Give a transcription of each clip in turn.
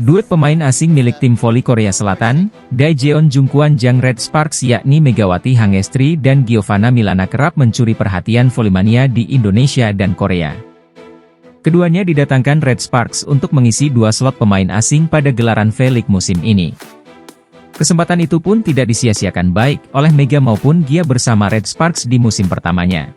Duet pemain asing milik tim voli Korea Selatan, Daejeon Jungkwan Jang Red Sparks yakni Megawati Hangestri dan Giovanna Milana kerap mencuri perhatian volley-mania di Indonesia dan Korea. Keduanya didatangkan Red Sparks untuk mengisi 2 slot pemain asing pada gelaran V-League musim ini. Kesempatan itu pun tidak disia-siakan baik oleh Mega maupun Gia bersama Red Sparks di musim pertamanya.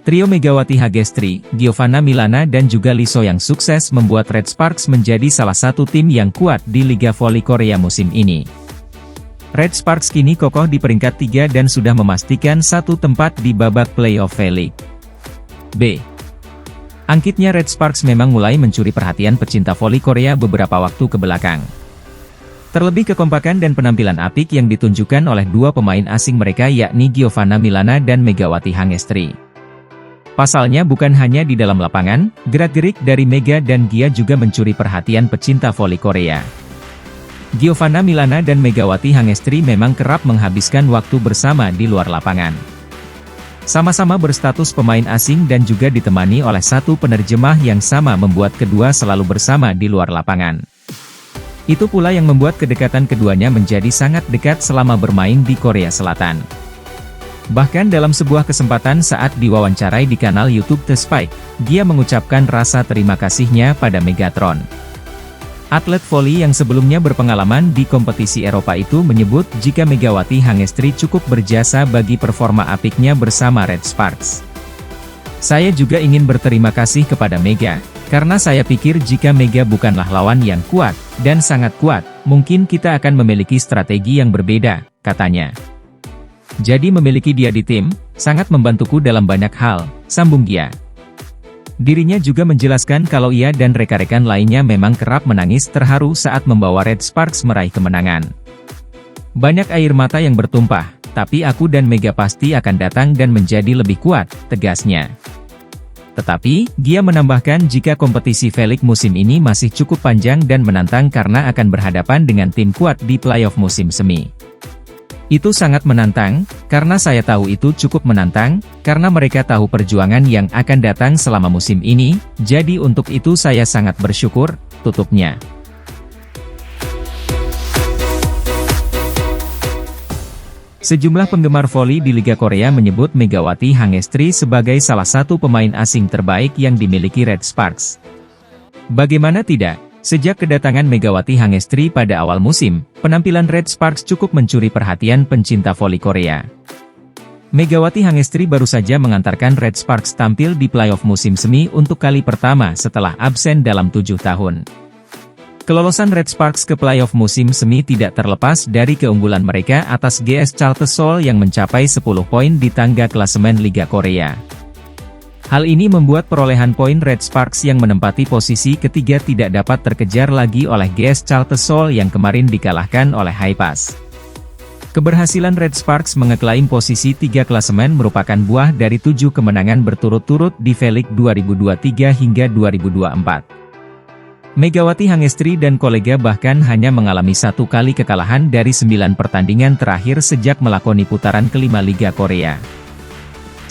Trio Megawati Hangestri, Giovanna Milana dan juga Lee So yang sukses membuat Red Sparks menjadi salah satu tim yang kuat di Liga Voli Korea musim ini. Red Sparks kini kokoh di peringkat 3 dan sudah memastikan satu tempat di babak playoff V-League. B. Angkitnya Red Sparks memang mulai mencuri perhatian pecinta voli Korea beberapa waktu kebelakang. Terlebih kekompakan dan penampilan apik yang ditunjukkan oleh 2 pemain asing mereka yakni Giovanna Milana dan Megawati Hangestri. Pasalnya bukan hanya di dalam lapangan, gerak-gerik dari Mega dan Gia juga mencuri perhatian pecinta voli Korea. Giovanna Milana dan Megawati Hangestri memang kerap menghabiskan waktu bersama di luar lapangan. Sama-sama berstatus pemain asing dan juga ditemani oleh satu penerjemah yang sama membuat kedua selalu bersama di luar lapangan. Itu pula yang membuat kedekatan keduanya menjadi sangat dekat selama bermain di Korea Selatan. Bahkan dalam sebuah kesempatan saat diwawancarai di kanal YouTube The Spike, Gia mengucapkan rasa terima kasihnya pada Megatron. Atlet voli yang sebelumnya berpengalaman di kompetisi Eropa itu menyebut jika Megawati Hangestri cukup berjasa bagi performa apiknya bersama Red Sparks. Saya juga ingin berterima kasih kepada Mega, karena saya pikir jika Mega bukanlah lawan yang kuat, dan sangat kuat, mungkin kita akan memiliki strategi yang berbeda, katanya. Jadi memiliki dia di tim, sangat membantuku dalam banyak hal, sambung Gia. Dirinya juga menjelaskan kalau ia dan rekan-rekan lainnya memang kerap menangis terharu saat membawa Red Sparks meraih kemenangan. Banyak air mata yang bertumpah, tapi aku dan Mega pasti akan datang dan menjadi lebih kuat, tegasnya. Tetapi, Gia menambahkan jika kompetisi V-League musim ini masih cukup panjang dan menantang karena akan berhadapan dengan tim kuat di playoff musim semi. Itu sangat menantang, karena saya tahu itu cukup menantang, karena mereka tahu perjuangan yang akan datang selama musim ini, jadi untuk itu saya sangat bersyukur, tutupnya. Sejumlah penggemar voli di Liga Korea menyebut Megawati Hangestri sebagai salah satu pemain asing terbaik yang dimiliki Red Sparks. Bagaimana tidak? Sejak kedatangan Megawati Hangestri pada awal musim, penampilan Red Sparks cukup mencuri perhatian pencinta voli Korea. Megawati Hangestri baru saja mengantarkan Red Sparks tampil di playoff musim semi untuk kali pertama setelah absen dalam 7 tahun. Kelolosan Red Sparks ke playoff musim semi tidak terlepas dari keunggulan mereka atas GS Chalte Seoul yang mencapai 10 poin di tangga klasemen Liga Korea. Hal ini membuat perolehan poin Red Sparks yang menempati posisi ketiga tidak dapat terkejar lagi oleh GS Chalte Seoul yang kemarin dikalahkan oleh Haepas. Keberhasilan Red Sparks mengeklaim posisi 3 klasemen merupakan buah dari 7 kemenangan berturut-turut di V-League 2023 hingga 2024. Megawati Hangestri dan kolega bahkan hanya mengalami 1 kali kekalahan dari 9 pertandingan terakhir sejak melakoni putaran kelima Liga Korea.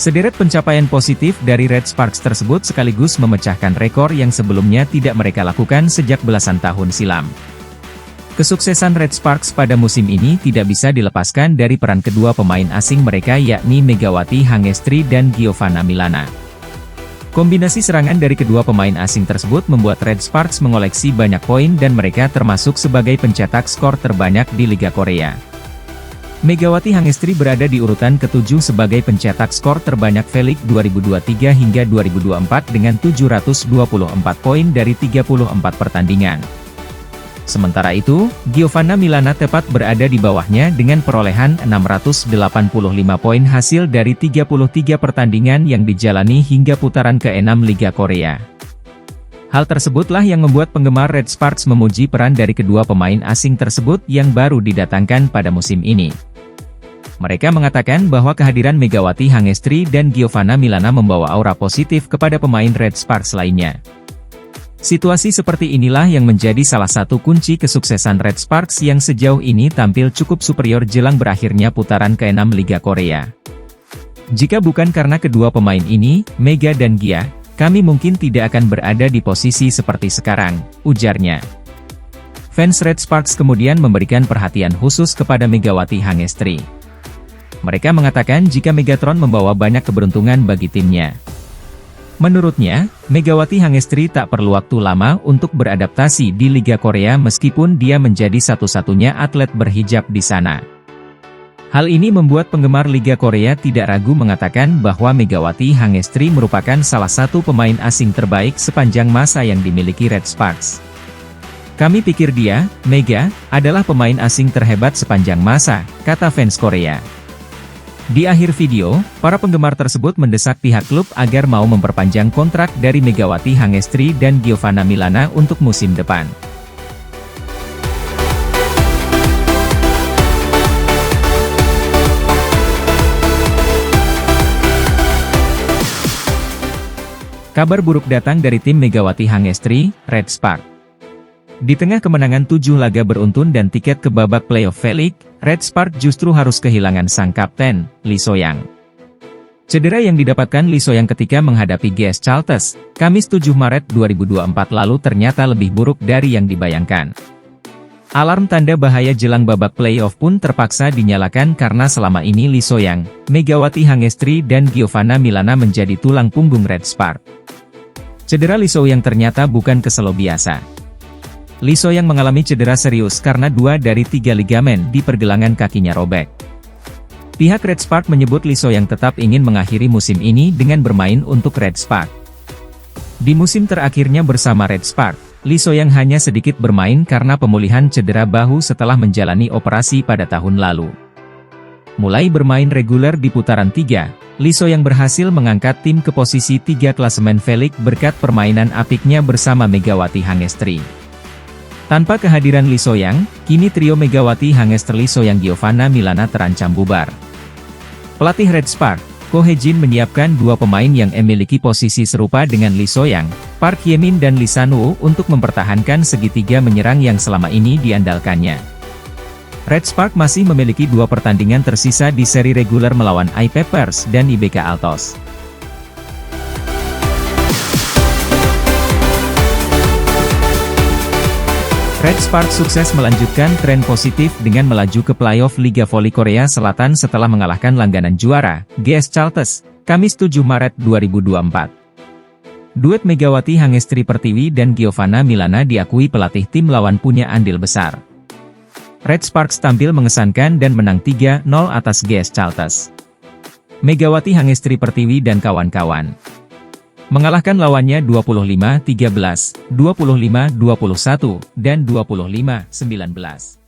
Sederet pencapaian positif dari Red Sparks tersebut sekaligus memecahkan rekor yang sebelumnya tidak mereka lakukan sejak belasan tahun silam. Kesuksesan Red Sparks pada musim ini tidak bisa dilepaskan dari peran kedua pemain asing mereka yakni Megawati Hangestri dan Giovanna Milana. Kombinasi serangan dari kedua pemain asing tersebut membuat Red Sparks mengoleksi banyak poin dan mereka termasuk sebagai pencetak skor terbanyak di Liga Korea. Megawati Hangestri berada di urutan ke-7 sebagai pencetak skor terbanyak V-League 2023 hingga 2024 dengan 724 poin dari 34 pertandingan. Sementara itu, Giovanna Milana tepat berada di bawahnya dengan perolehan 685 poin hasil dari 33 pertandingan yang dijalani hingga putaran ke-6 Liga Korea. Hal tersebutlah yang membuat penggemar Red Sparks memuji peran dari kedua pemain asing tersebut yang baru didatangkan pada musim ini. Mereka mengatakan bahwa kehadiran Megawati Hangestri dan Giovanna Milana membawa aura positif kepada pemain Red Sparks lainnya. Situasi seperti inilah yang menjadi salah satu kunci kesuksesan Red Sparks yang sejauh ini tampil cukup superior jelang berakhirnya putaran ke-6 Liga Korea. Jika bukan karena kedua pemain ini, Mega dan Gia, kami mungkin tidak akan berada di posisi seperti sekarang, ujarnya. Fans Red Sparks kemudian memberikan perhatian khusus kepada Megawati Hangestri. Mereka mengatakan jika Megatron membawa banyak keberuntungan bagi timnya. Menurutnya, Megawati Hangestri tak perlu waktu lama untuk beradaptasi di Liga Korea meskipun dia menjadi satu-satunya atlet berhijab di sana. Hal ini membuat penggemar Liga Korea tidak ragu mengatakan bahwa Megawati Hangestri merupakan salah satu pemain asing terbaik sepanjang masa yang dimiliki Red Sparks. Kami pikir dia, Mega, adalah pemain asing terhebat sepanjang masa, kata fans Korea. Di akhir video, para penggemar tersebut mendesak pihak klub agar mau memperpanjang kontrak dari Megawati Hangestri dan Giovanna Milana untuk musim depan. Kabar buruk datang dari tim Megawati Hangestri, Red Sparks. Di tengah kemenangan 7 laga beruntun dan tiket ke babak playoff V-League, Red Sparks justru harus kehilangan sang kapten, Lee So-young. Cedera yang didapatkan Lee So-young ketika menghadapi GS Charlton, Kamis 7 Maret 2024 lalu ternyata lebih buruk dari yang dibayangkan. Alarm tanda bahaya jelang babak playoff pun terpaksa dinyalakan karena selama ini Lee So-young, Megawati Hangestri dan Giovanna Milana menjadi tulang punggung Red Sparks. Cedera Lee So-young ternyata bukan keselo biasa. Lee So-young mengalami cedera serius karena 2 dari 3 ligamen di pergelangan kakinya robek. Pihak Red Sparks menyebut Lee So-young tetap ingin mengakhiri musim ini dengan bermain untuk Red Sparks. Di musim terakhirnya bersama Red Sparks, Lee So-young hanya sedikit bermain karena pemulihan cedera bahu setelah menjalani operasi pada tahun lalu. Mulai bermain reguler di putaran 3, Lee So-young berhasil mengangkat tim ke posisi 3 klasemen V-League berkat permainan apiknya bersama Megawati Hangestri. Tanpa kehadiran Lee So-young, kini trio Megawati Hangestri Lee So-young Giovanna Milana terancam bubar. Pelatih Red Sparks, Ko Hae-jin menyiapkan 2 pemain yang memiliki posisi serupa dengan Lee So-young, Park Hye-min dan Lee San-woo untuk mempertahankan segitiga menyerang yang selama ini diandalkannya. Red Sparks masih memiliki 2 pertandingan tersisa di seri reguler melawan I-Papers dan IBK Altos. Red Sparks sukses melanjutkan tren positif dengan melaju ke playoff Liga Voli Korea Selatan setelah mengalahkan langganan juara, GS Charlton, Kamis 7 Maret 2024. Duet Megawati Hangestri Pertiwi dan Giovanna Milana diakui pelatih tim lawan punya andil besar. Red Sparks tampil mengesankan dan menang 3-0 atas GS Charlton. Megawati Hangestri Pertiwi dan kawan-kawan mengalahkan lawannya 25-13, 25-21, dan 25-19.